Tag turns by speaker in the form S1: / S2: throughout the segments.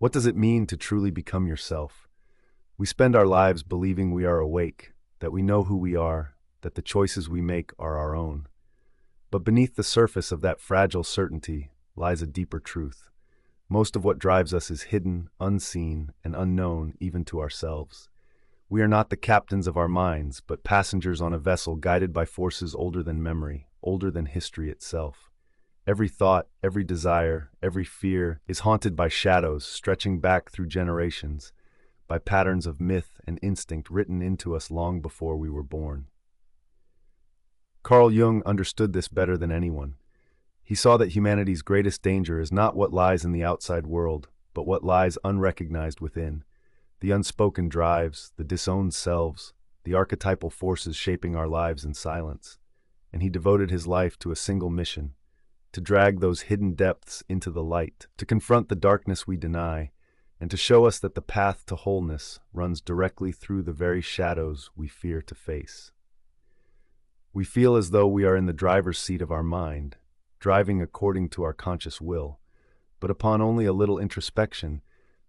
S1: What does it mean to truly become yourself? We spend our lives believing we are awake, that we know who we are, that the choices we make are our own. But beneath the surface of that fragile certainty lies a deeper truth. Most of what drives us is hidden, unseen, and unknown even to ourselves. We are not the captains of our minds, but passengers on a vessel guided by forces older than memory, older than history itself. Every thought, every desire, every fear is haunted by shadows stretching back through generations, by patterns of myth and instinct written into us long before we were born. Carl Jung understood this better than anyone. He saw that humanity's greatest danger is not what lies in the outside world, but what lies unrecognized within. The unspoken drives, the disowned selves, the archetypal forces shaping our lives in silence. And he devoted his life to a single mission: to drag those hidden depths into the light, to confront the darkness we deny, and to show us that the path to wholeness runs directly through the very shadows we fear to face. We feel as though we are in the driver's seat of our mind, driving according to our conscious will, but upon only a little introspection,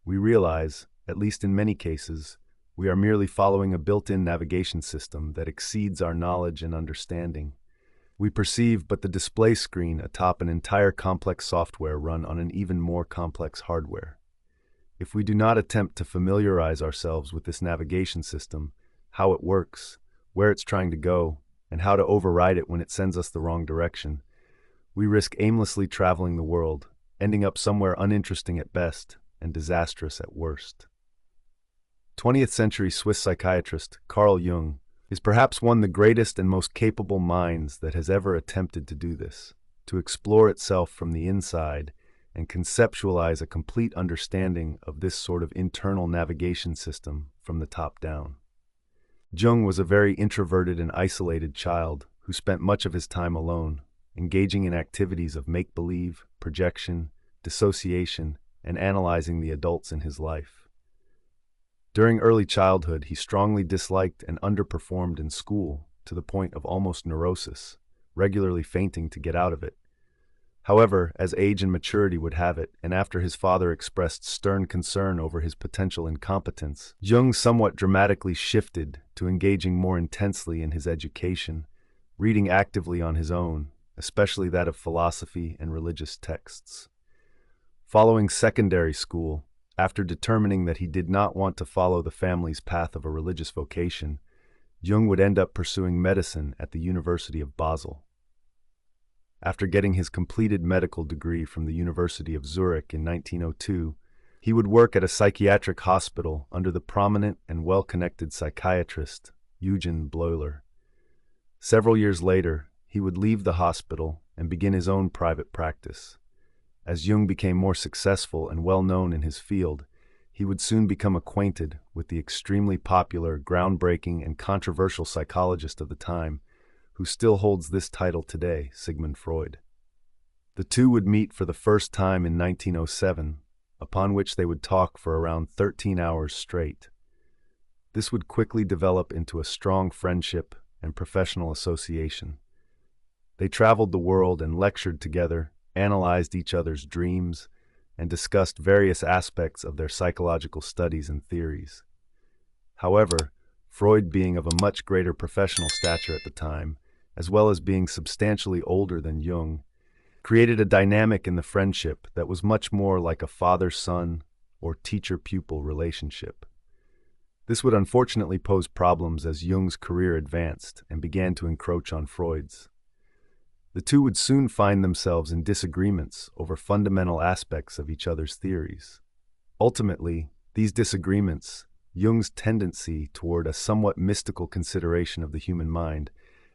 S1: we realize, at least in many cases, we are merely following a built-in navigation system that exceeds our knowledge and understanding. We perceive but the display screen atop an entire complex software run on an even more complex hardware. If we do not attempt to familiarize ourselves with this navigation system, how it works, where it's trying to go, and how to override it when it sends us the wrong direction, we risk aimlessly traveling the world, ending up somewhere uninteresting at best and disastrous at worst. 20th century Swiss psychiatrist Carl Jung is perhaps one of the greatest and most capable minds that has ever attempted to do this, to explore itself from the inside and conceptualize a complete understanding of this sort of internal navigation system from the top down. Jung was a very introverted and isolated child who spent much of his time alone, engaging in activities of make-believe, projection, dissociation, and analyzing the adults in his life. During early childhood, he strongly disliked and underperformed in school to the point of almost neurosis, regularly fainting to get out of it. However, as age and maturity would have it, and after his father expressed stern concern over his potential incompetence, Jung somewhat dramatically shifted to engaging more intensely in his education, reading actively on his own, especially that of philosophy and religious texts. Following secondary school, after determining that he did not want to follow the family's path of a religious vocation, Jung would end up pursuing medicine at the University of Basel. After getting his completed medical degree from the University of Zurich in 1902, he would work at a psychiatric hospital under the prominent and well-connected psychiatrist Eugen Bleuler. Several years later, he would leave the hospital and begin his own private practice. As Jung became more successful and well-known in his field, he would soon become acquainted with the extremely popular, groundbreaking, and controversial psychologist of the time, who still holds this title today, Sigmund Freud. The two would meet for the first time in 1907, upon which they would talk for around 13 hours straight. This would quickly develop into a strong friendship and professional association. They traveled the world and lectured together, analyzed each other's dreams, and discussed various aspects of their psychological studies and theories. However, Freud, being of a much greater professional stature at the time, as well as being substantially older than Jung, created a dynamic in the friendship that was much more like a father-son or teacher-pupil relationship. This would unfortunately pose problems as Jung's career advanced and began to encroach on Freud's. The two would soon find themselves in disagreements over fundamental aspects of each other's theories. Ultimately, these disagreements, Jung's tendency toward a somewhat mystical consideration of the human mind,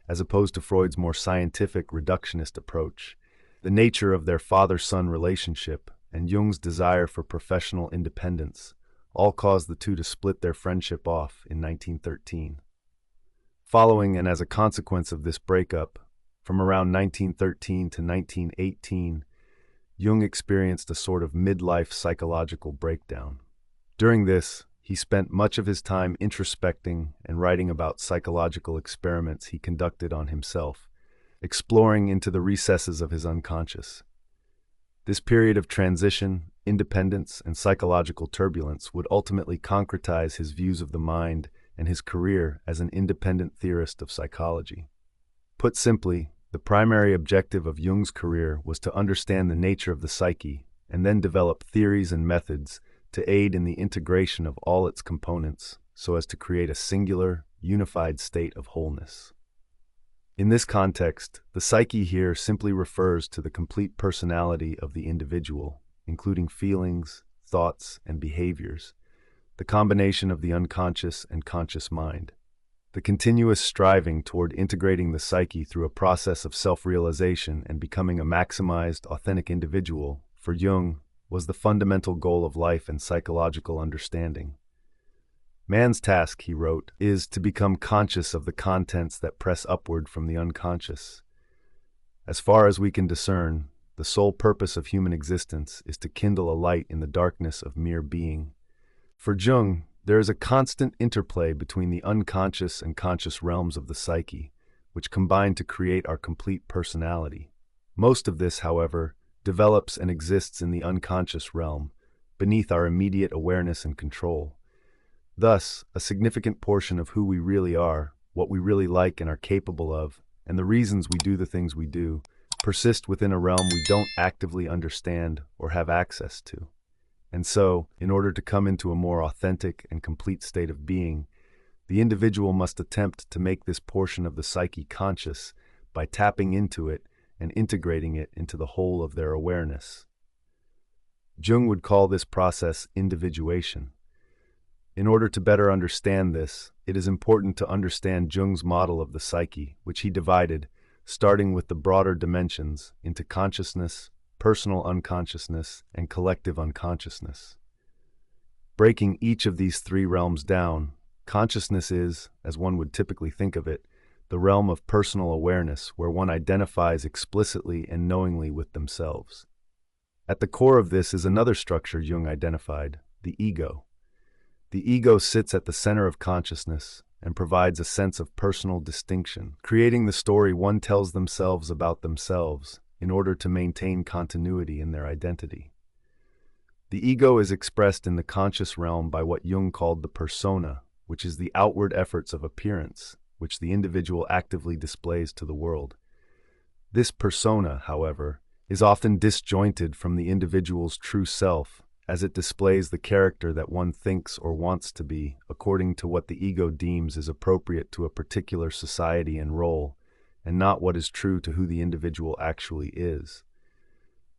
S1: as opposed to Freud's more scientific reductionist approach, the nature of their father-son relationship, and Jung's desire for professional independence, all caused the two to split their friendship off in 1913. Following and as a consequence of this breakup, from around 1913 to 1918, Jung experienced a sort of midlife psychological breakdown. During this, he spent much of his time introspecting and writing about psychological experiments he conducted on himself, exploring into the recesses of his unconscious. This period of transition, independence, and psychological turbulence would ultimately concretize his views of the mind and his career as an independent theorist of psychology. Put simply, the primary objective of Jung's career was to understand the nature of the psyche and then develop theories and methods to aid in the integration of all its components so as to create a singular, unified state of wholeness. In this context, the psyche here simply refers to the complete personality of the individual, including feelings, thoughts, and behaviors, the combination of the unconscious and conscious mind. The continuous striving toward integrating the psyche through a process of self-realization and becoming a maximized, authentic individual, for Jung, was the fundamental goal of life and psychological understanding. Man's task, he wrote, is to become conscious of the contents that press upward from the unconscious. As far as we can discern, the sole purpose of human existence is to kindle a light in the darkness of mere being. For Jung, there is a constant interplay between the unconscious and conscious realms of the psyche, which combine to create our complete personality. Most of this, however, develops and exists in the unconscious realm, beneath our immediate awareness and control. Thus, a significant portion of who we really are, what we really like and are capable of, and the reasons we do the things we do, persist within a realm we don't actively understand or have access to. And so, in order to come into a more authentic and complete state of being, the individual must attempt to make this portion of the psyche conscious by tapping into it and integrating it into the whole of their awareness. Jung would call this process individuation. In order to better understand this, it is important to understand Jung's model of the psyche, which he divided, starting with the broader dimensions, into consciousness, personal unconsciousness, and collective unconsciousness. Breaking each of these three realms down, consciousness is, as one would typically think of it, the realm of personal awareness where one identifies explicitly and knowingly with themselves. At the core of this is another structure Jung identified, the ego. The ego sits at the center of consciousness and provides a sense of personal distinction, creating the story one tells themselves about themselves in order to maintain continuity in their identity. The ego is expressed in the conscious realm by what Jung called the persona, which is the outward efforts of appearance, which the individual actively displays to the world. This persona, however, is often disjointed from the individual's true self, as it displays the character that one thinks or wants to be, according to what the ego deems is appropriate to a particular society and role, and not what is true to who the individual actually is.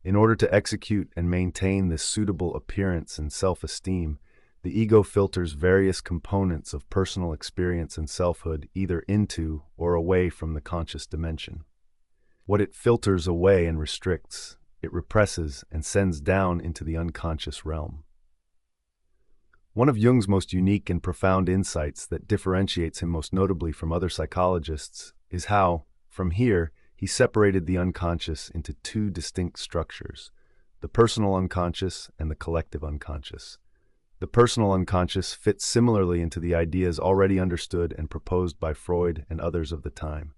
S1: In order to execute and maintain this suitable appearance and self-esteem, the ego filters various components of personal experience and selfhood either into or away from the conscious dimension. What it filters away and restricts, it represses and sends down into the unconscious realm. One of Jung's most unique and profound insights that differentiates him most notably from other psychologists is how, from here, he separated the unconscious into two distinct structures, the personal unconscious and the collective unconscious. The personal unconscious fits similarly into the ideas already understood and proposed by Freud and others of the time,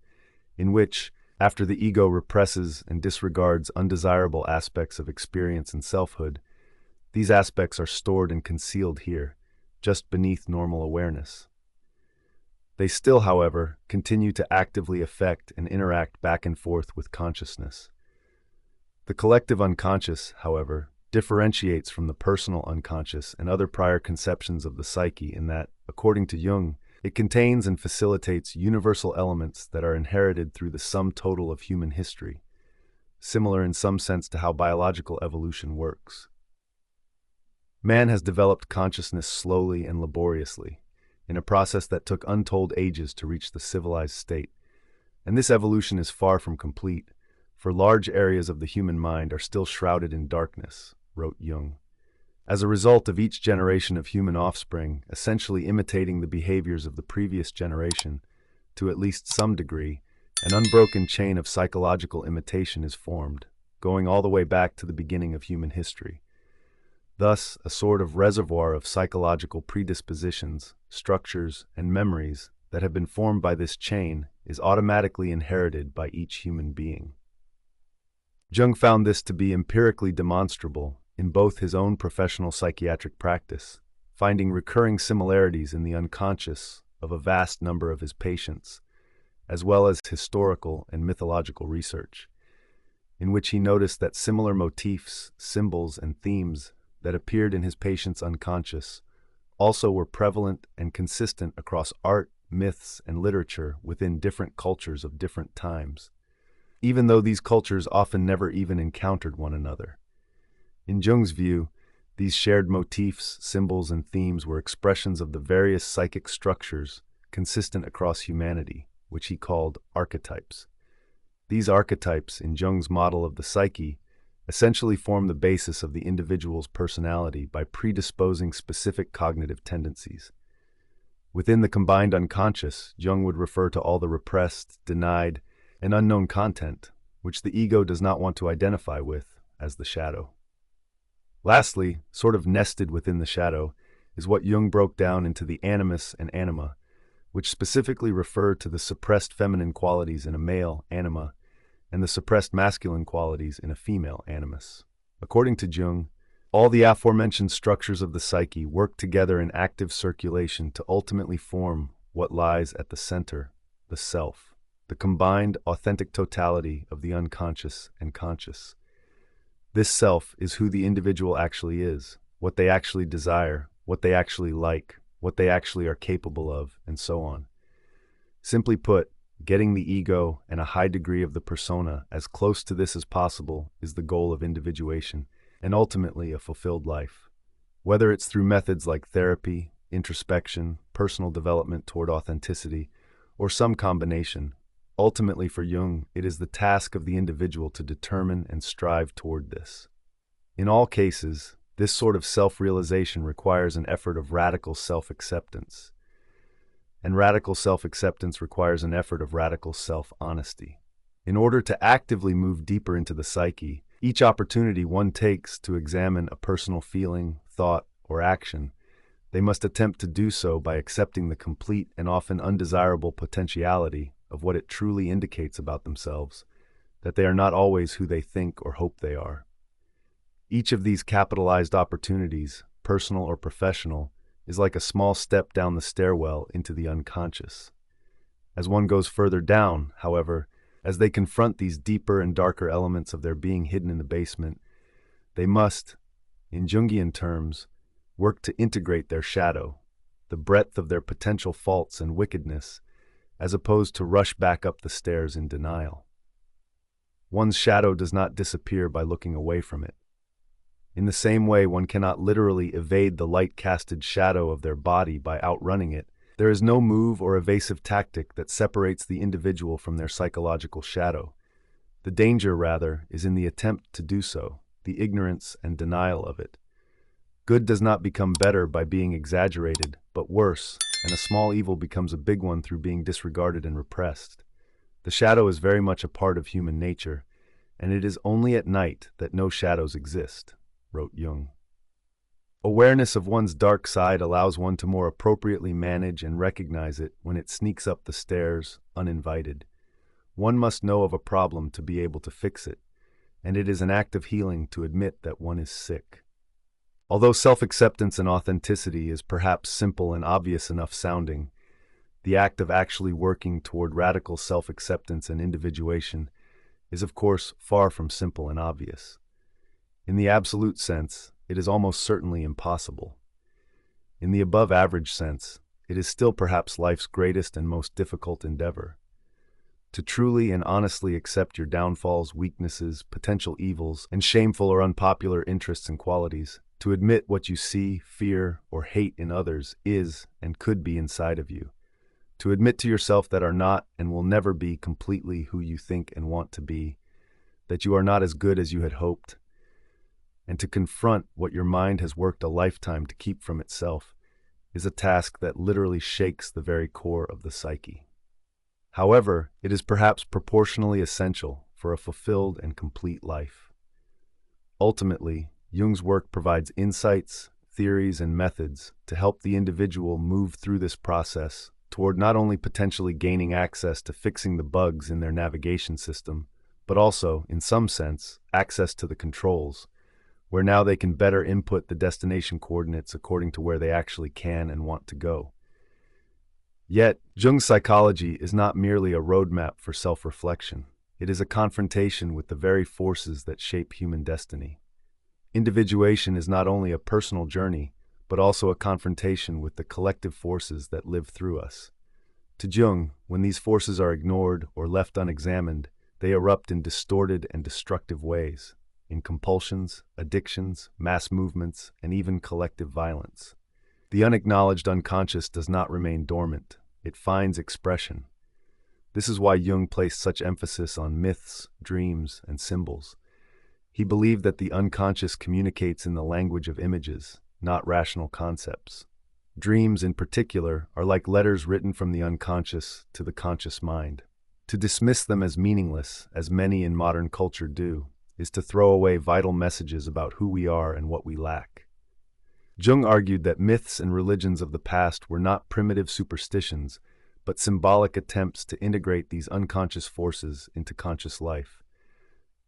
S1: in which, after the ego represses and disregards undesirable aspects of experience and selfhood, these aspects are stored and concealed here, just beneath normal awareness. They still, however, continue to actively affect and interact back and forth with consciousness. The collective unconscious, however, differentiates from the personal unconscious and other prior conceptions of the psyche in that, according to Jung, it contains and facilitates universal elements that are inherited through the sum total of human history, similar in some sense to how biological evolution works. Man has developed consciousness slowly and laboriously, in a process that took untold ages to reach the civilized state, and this evolution is far from complete, for large areas of the human mind are still shrouded in darkness, wrote Jung. As a result of each generation of human offspring essentially imitating the behaviors of the previous generation, to at least some degree, an unbroken chain of psychological imitation is formed, going all the way back to the beginning of human history. Thus, a sort of reservoir of psychological predispositions, structures, and memories that have been formed by this chain is automatically inherited by each human being. Jung found this to be empirically demonstrable in both his own professional psychiatric practice, finding recurring similarities in the unconscious of a vast number of his patients, as well as historical and mythological research, in which he noticed that similar motifs, symbols, and themes that appeared in his patients' unconscious also were prevalent and consistent across art, myths, and literature within different cultures of different times, even though these cultures often never even encountered one another. In Jung's view, these shared motifs, symbols, and themes were expressions of the various psychic structures consistent across humanity, which he called archetypes. These archetypes, in Jung's model of the psyche, essentially form the basis of the individual's personality by predisposing specific cognitive tendencies. Within the combined unconscious, Jung would refer to all the repressed, denied, and unknown content, which the ego does not want to identify with, as the shadow. Lastly, sort of nested within the shadow, is what Jung broke down into the animus and anima, which specifically refer to the suppressed feminine qualities in a male anima and the suppressed masculine qualities in a female animus. According to Jung, all the aforementioned structures of the psyche work together in active circulation to ultimately form what lies at the center, the self, the combined authentic totality of the unconscious and conscious. This self is who the individual actually is, what they actually desire, what they actually like, what they actually are capable of, and so on. Simply put, getting the ego and a high degree of the persona as close to this as possible is the goal of individuation, and ultimately a fulfilled life. Whether it's through methods like therapy, introspection, personal development toward authenticity, or some combination, ultimately for Jung, it is the task of the individual to determine and strive toward this. In all cases, this sort of self-realization requires an effort of radical self-acceptance. And radical self-acceptance requires an effort of radical self-honesty. In order to actively move deeper into the psyche, each opportunity one takes to examine a personal feeling, thought, or action, they must attempt to do so by accepting the complete and often undesirable potentiality of what it truly indicates about themselves, that they are not always who they think or hope they are. Each of these capitalized opportunities, personal or professional, is like a small step down the stairwell into the unconscious. As one goes further down, however, as they confront these deeper and darker elements of their being hidden in the basement, they must, in Jungian terms, work to integrate their shadow, the breadth of their potential faults and wickedness, as opposed to rush back up the stairs in denial. One's shadow does not disappear by looking away from it. In the same way, one cannot literally evade the light-casted shadow of their body by outrunning it. There is no move or evasive tactic that separates the individual from their psychological shadow. The danger, rather, is in the attempt to do so, the ignorance and denial of it. Good does not become better by being exaggerated, but worse, and a small evil becomes a big one through being disregarded and repressed. The shadow is very much a part of human nature, and it is only at night that no shadows exist, wrote Jung. Awareness of one's dark side allows one to more appropriately manage and recognize it when it sneaks up the stairs, uninvited. One must know of a problem to be able to fix it, and it is an act of healing to admit that one is sick. Although self-acceptance and authenticity is perhaps simple and obvious enough sounding, the act of actually working toward radical self-acceptance and individuation is, of course, far from simple and obvious. In the absolute sense, it is almost certainly impossible. In the above-average sense, it is still perhaps life's greatest and most difficult endeavor. To truly and honestly accept your downfalls, weaknesses, potential evils, and shameful or unpopular interests and qualities, to admit what you see, fear, or hate in others is and could be inside of you. To admit to yourself that are not and will never be completely who you think and want to be, that you are not as good as you had hoped, and to confront what your mind has worked a lifetime to keep from itself, is a task that literally shakes the very core of the psyche. However, it is perhaps proportionally essential for a fulfilled and complete life. Ultimately, Jung's work provides insights, theories, and methods to help the individual move through this process toward not only potentially gaining access to fixing the bugs in their navigation system, but also, in some sense, access to the controls, where now they can better input the destination coordinates according to where they actually can and want to go. Yet, Jung's psychology is not merely a roadmap for self-reflection. It is a confrontation with the very forces that shape human destiny. Individuation is not only a personal journey, but also a confrontation with the collective forces that live through us. To Jung, when these forces are ignored or left unexamined, they erupt in distorted and destructive ways, in compulsions, addictions, mass movements, and even collective violence. The unacknowledged unconscious does not remain dormant. It finds expression. This is why Jung placed such emphasis on myths, dreams, and symbols. He believed that the unconscious communicates in the language of images, not rational concepts. Dreams, in particular, are like letters written from the unconscious to the conscious mind. To dismiss them as meaningless, as many in modern culture do, is to throw away vital messages about who we are and what we lack. Jung argued that myths and religions of the past were not primitive superstitions, but symbolic attempts to integrate these unconscious forces into conscious life.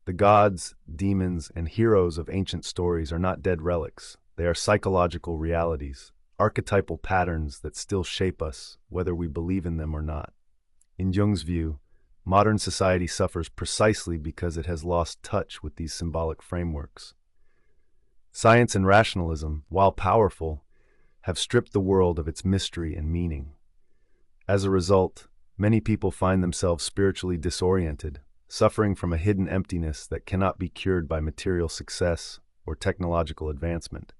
S1: The gods, demons, and heroes of ancient stories are not dead relics. They are psychological realities, archetypal patterns that still shape us, whether we believe in them or not. In Jung's view, modern society suffers precisely because it has lost touch with these symbolic frameworks. Science and rationalism, while powerful, have stripped the world of its mystery and meaning. As a result, many people find themselves spiritually disoriented, suffering from a hidden emptiness that cannot be cured by material success or technological advancement.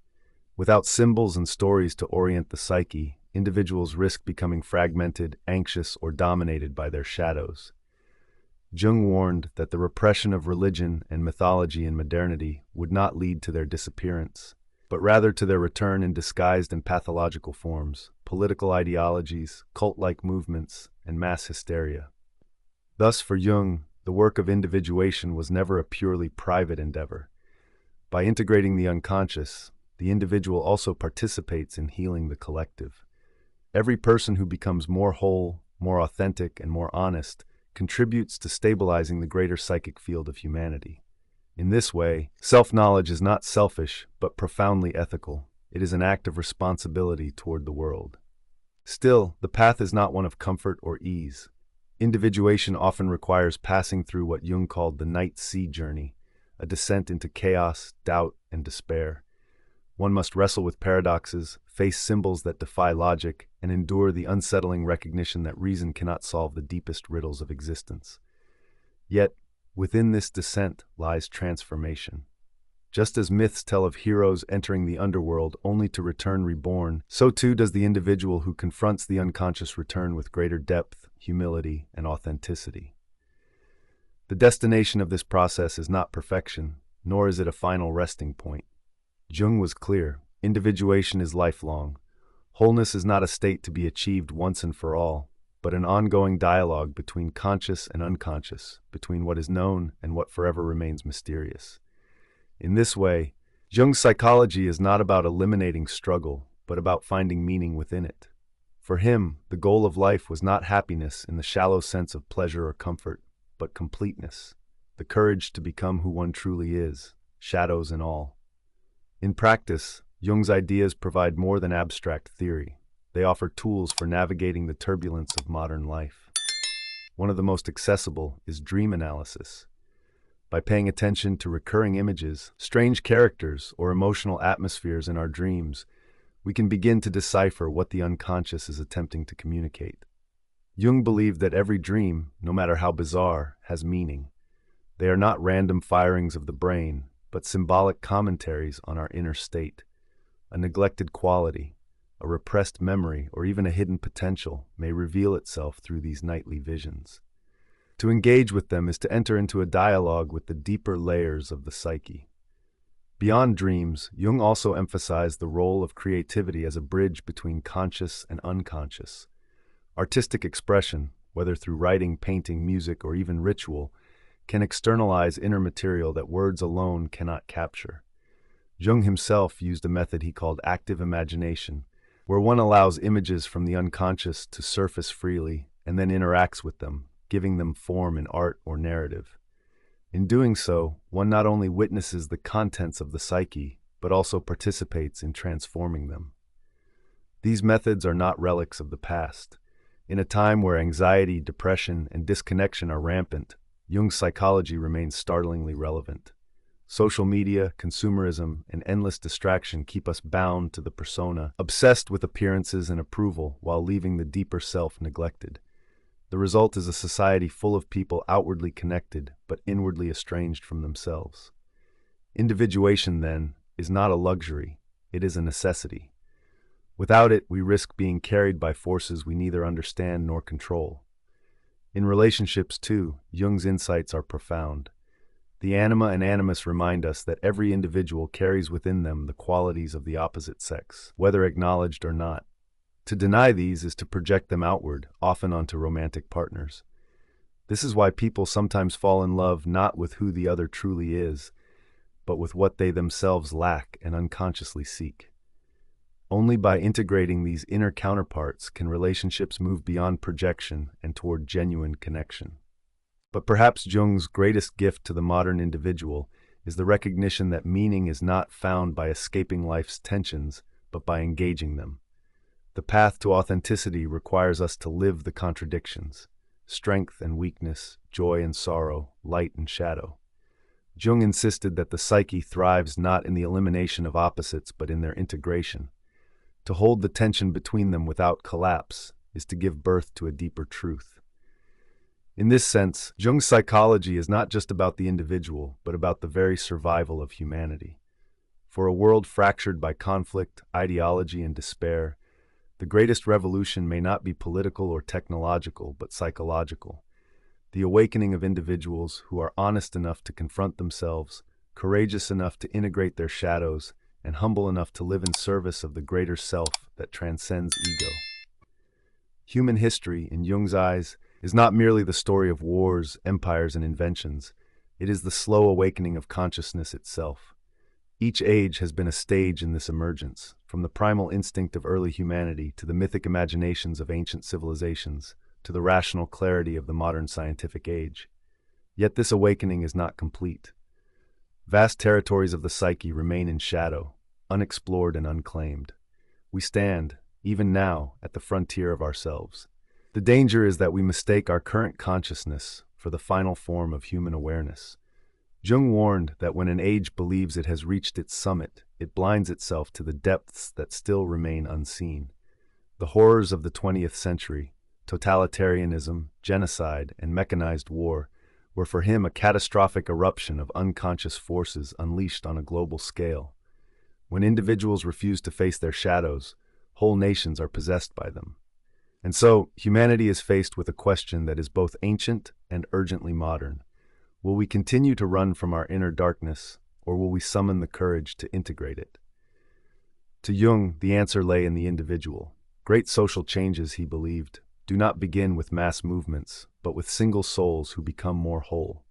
S1: Without symbols and stories to orient the psyche, individuals risk becoming fragmented, anxious, or dominated by their shadows. Jung warned that the repression of religion and mythology in modernity would not lead to their disappearance, but rather to their return in disguised and pathological forms, political ideologies, cult-like movements, and mass hysteria. Thus, for Jung, the work of individuation was never a purely private endeavor. By integrating the unconscious, the individual also participates in healing the collective. Every person who becomes more whole, more authentic, and more honest contributes to stabilizing the greater psychic field of humanity. In this way, self-knowledge is not selfish, but profoundly ethical. It is an act of responsibility toward the world. Still, the path is not one of comfort or ease. Individuation often requires passing through what Jung called the night sea journey, a descent into chaos, doubt, and despair. One must wrestle with paradoxes, face symbols that defy logic, and endure the unsettling recognition that reason cannot solve the deepest riddles of existence. Yet, within this descent lies transformation. Just as myths tell of heroes entering the underworld only to return reborn, so too does the individual who confronts the unconscious return with greater depth, humility, and authenticity. The destination of this process is not perfection, nor is it a final resting point. Jung was clear: individuation is lifelong. Wholeness is not a state to be achieved once and for all, but an ongoing dialogue between conscious and unconscious, between what is known and what forever remains mysterious. In this way, Jung's psychology is not about eliminating struggle, but about finding meaning within it. For him, the goal of life was not happiness in the shallow sense of pleasure or comfort, but completeness, the courage to become who one truly is, shadows and all. In practice, Jung's ideas provide more than abstract theory. They offer tools for navigating the turbulence of modern life. One of the most accessible is dream analysis. By paying attention to recurring images, strange characters, or emotional atmospheres in our dreams, we can begin to decipher what the unconscious is attempting to communicate. Jung believed that every dream, no matter how bizarre, has meaning. They are not random firings of the brain, but symbolic commentaries on our inner state. A neglected quality, a repressed memory, or even a hidden potential may reveal itself through these nightly visions. To engage with them is to enter into a dialogue with the deeper layers of the psyche. Beyond dreams, Jung also emphasized the role of creativity as a bridge between conscious and unconscious. Artistic expression, whether through writing, painting, music, or even ritual, can externalize inner material that words alone cannot capture. Jung himself used a method he called active imagination, where one allows images from the unconscious to surface freely and then interacts with them, giving them form in art or narrative. In doing so, one not only witnesses the contents of the psyche, but also participates in transforming them. These methods are not relics of the past. In a time where anxiety, depression, and disconnection are rampant, Jung's psychology remains startlingly relevant. Social media, consumerism, and endless distraction keep us bound to the persona, obsessed with appearances and approval while leaving the deeper self neglected. The result is a society full of people outwardly connected but inwardly estranged from themselves. Individuation, then, is not a luxury, it is a necessity. Without it, we risk being carried by forces we neither understand nor control. In relationships, too, Jung's insights are profound. The anima and animus remind us that every individual carries within them the qualities of the opposite sex, whether acknowledged or not. To deny these is to project them outward, often onto romantic partners. This is why people sometimes fall in love not with who the other truly is, but with what they themselves lack and unconsciously seek. Only by integrating these inner counterparts can relationships move beyond projection and toward genuine connection. But perhaps Jung's greatest gift to the modern individual is the recognition that meaning is not found by escaping life's tensions, but by engaging them. The path to authenticity requires us to live the contradictions, strength and weakness, joy and sorrow, light and shadow. Jung insisted that the psyche thrives not in the elimination of opposites, but in their integration. To hold the tension between them without collapse is to give birth to a deeper truth. In this sense, Jung's psychology is not just about the individual, but about the very survival of humanity. For a world fractured by conflict, ideology, and despair, the greatest revolution may not be political or technological, but psychological. The awakening of individuals who are honest enough to confront themselves, courageous enough to integrate their shadows, and humble enough to live in service of the greater self that transcends ego. Human history, in Jung's eyes, is not merely the story of wars, empires, and inventions. It is the slow awakening of consciousness itself. Each age has been a stage in this emergence, from the primal instinct of early humanity to the mythic imaginations of ancient civilizations, to the rational clarity of the modern scientific age. Yet this awakening is not complete. Vast territories of the psyche remain in shadow, unexplored and unclaimed. We stand, even now, at the frontier of ourselves. The danger is that we mistake our current consciousness for the final form of human awareness. Jung warned that when an age believes it has reached its summit, it blinds itself to the depths that still remain unseen. The horrors of the 20th century, totalitarianism, genocide, and mechanized war, were for him a catastrophic eruption of unconscious forces unleashed on a global scale. When individuals refuse to face their shadows, whole nations are possessed by them. And so, humanity is faced with a question that is both ancient and urgently modern. Will we continue to run from our inner darkness, or will we summon the courage to integrate it? To Jung, the answer lay in the individual. Great social changes, he believed, do not begin with mass movements, but with single souls who become more whole.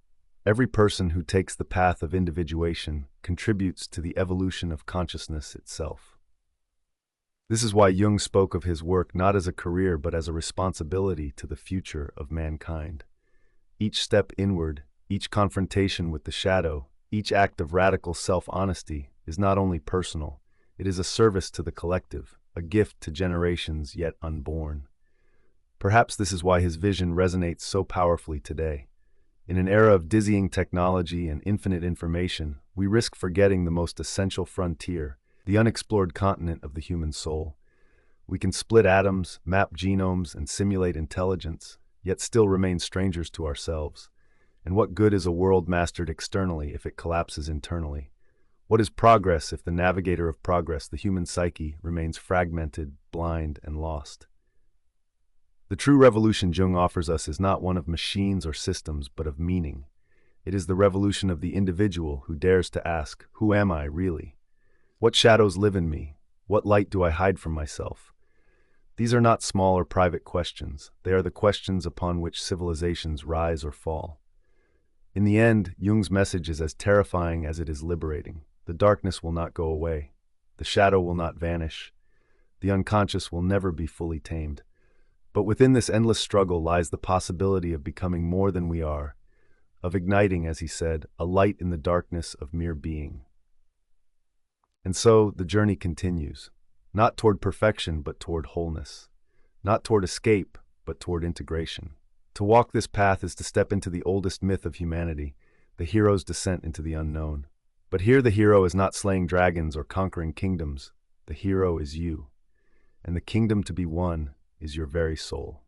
S1: Every person who takes the path of individuation contributes to the evolution of consciousness itself. This is why Jung spoke of his work not as a career but as a responsibility to the future of mankind. Each step inward, each confrontation with the shadow, each act of radical self-honesty is not only personal, it is a service to the collective, a gift to generations yet unborn. Perhaps this is why his vision resonates so powerfully today. In an era of dizzying technology and infinite information, we risk forgetting the most essential frontier, the unexplored continent of the human soul. We can split atoms, map genomes, and simulate intelligence, yet still remain strangers to ourselves. And what good is a world mastered externally if it collapses internally? What is progress if the navigator of progress, the human psyche, remains fragmented, blind, and lost? The true revolution Jung offers us is not one of machines or systems, but of meaning. It is the revolution of the individual who dares to ask, who am I really? What shadows live in me? What light do I hide from myself? These are not small or private questions. They are the questions upon which civilizations rise or fall. In the end, Jung's message is as terrifying as it is liberating. The darkness will not go away. The shadow will not vanish. The unconscious will never be fully tamed. But within this endless struggle lies the possibility of becoming more than we are, of igniting, as he said, a light in the darkness of mere being. And so the journey continues, not toward perfection, but toward wholeness, not toward escape, but toward integration. To walk this path is to step into the oldest myth of humanity, the hero's descent into the unknown. But here the hero is not slaying dragons or conquering kingdoms. The hero is you, and the kingdom to be won is your very soul.